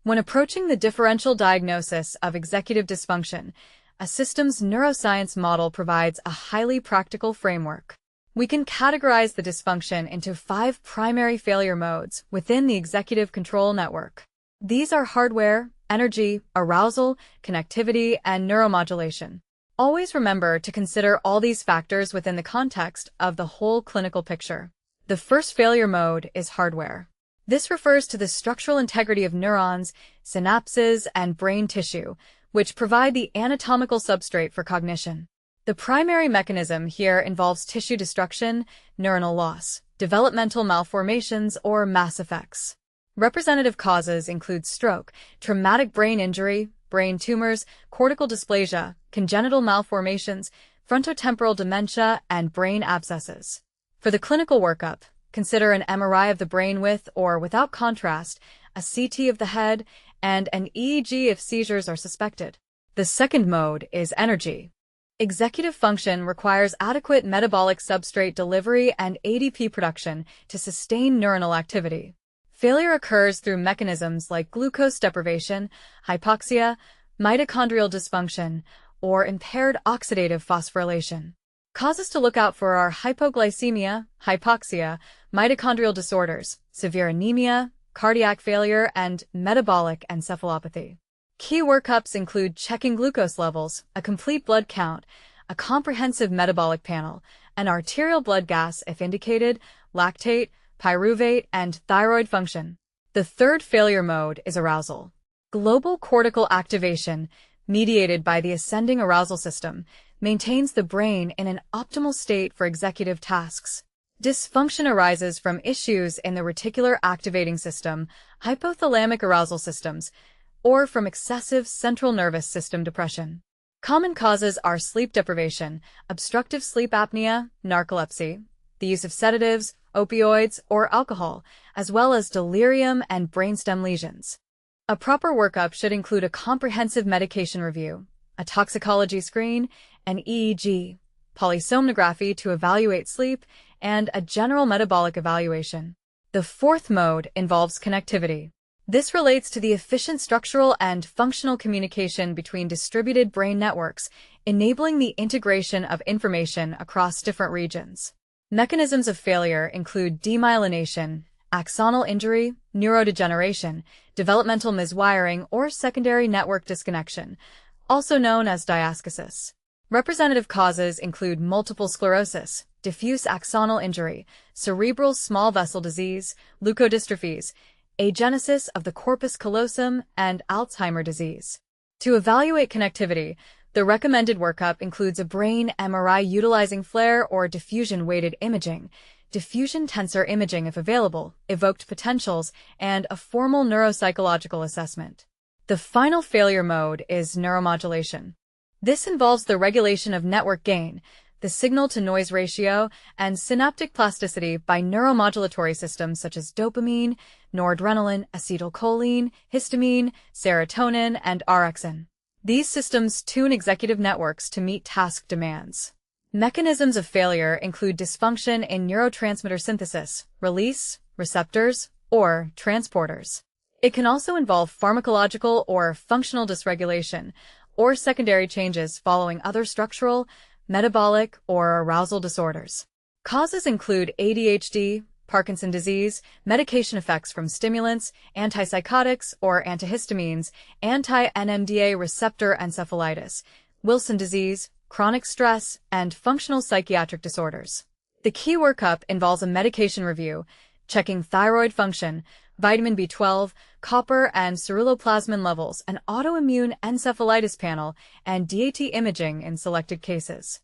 When approaching the differential diagnosis of executive dysfunction, a systems neuroscience model provides a highly practical framework. We can categorize the dysfunction into 5 primary failure modes within the executive control network. These are hardware, energy, arousal, connectivity, and neuromodulation. Always remember to consider all these factors within the context of the whole clinical picture. The first failure mode is hardware. This refers to the structural integrity of neurons, synapses, and brain tissue, which provide the anatomical substrate for cognition. The primary mechanism here involves tissue destruction, neuronal loss, developmental malformations, or mass effects. Representative causes include stroke, traumatic brain injury, brain tumors, cortical dysplasia, congenital malformations, frontotemporal dementia, and brain abscesses. For the clinical workup, consider an MRI of the brain with or without contrast, a CT of the head, and an EEG if seizures are suspected. The second mode is energy. Executive function requires adequate metabolic substrate delivery and ADP production to sustain neuronal activity. Failure occurs through mechanisms like glucose deprivation, hypoxia, mitochondrial dysfunction, or impaired oxidative phosphorylation. Causes to look out for are hypoglycemia, hypoxia, mitochondrial disorders, severe anemia, cardiac failure, and metabolic encephalopathy. Key workups include checking glucose levels, a complete blood count, a comprehensive metabolic panel, an arterial blood gas if indicated, lactate, pyruvate, and thyroid function. The third failure mode is arousal. Global cortical activation, mediated by the ascending arousal system, maintains the brain in an optimal state for executive tasks. Dysfunction arises from issues in the reticular activating system, hypothalamic arousal systems, or from excessive central nervous system depression. Common causes are sleep deprivation, obstructive sleep apnea, narcolepsy, the use of sedatives, opioids, or alcohol, as well as delirium and brainstem lesions. A proper workup should include a comprehensive medication review, a toxicology screen, an EEG, polysomnography to evaluate sleep, and a general metabolic evaluation. The fourth mode involves connectivity. This relates to the efficient structural and functional communication between distributed brain networks, enabling the integration of information across different regions. Mechanisms of failure include demyelination, axonal injury, neurodegeneration, developmental miswiring, or secondary network disconnection, also known as diascosis. Representative causes include multiple sclerosis, diffuse axonal injury, cerebral small vessel disease, leukodystrophies, agenesis of the corpus callosum, and Alzheimer's disease. To evaluate connectivity, the recommended workup includes a brain MRI utilizing FLAIR or diffusion-weighted imaging, diffusion tensor imaging if available, evoked potentials, and a formal neuropsychological assessment. The final failure mode is neuromodulation. This involves the regulation of network gain, the signal-to-noise ratio, and synaptic plasticity by neuromodulatory systems such as dopamine, noradrenaline, acetylcholine, histamine, serotonin, and orexin. These systems tune executive networks to meet task demands. Mechanisms of failure include dysfunction in neurotransmitter synthesis, release, receptors, or transporters. It can also involve pharmacological or functional dysregulation, or secondary changes following other structural, metabolic, or arousal disorders. Causes include ADHD, Parkinson's disease, medication effects from stimulants, antipsychotics or antihistamines, anti-NMDA receptor encephalitis, Wilson disease, chronic stress, and functional psychiatric disorders. The key workup involves a medication review, checking thyroid function, vitamin B12, copper and ceruloplasmin levels, an autoimmune encephalitis panel, and DAT imaging in selected cases.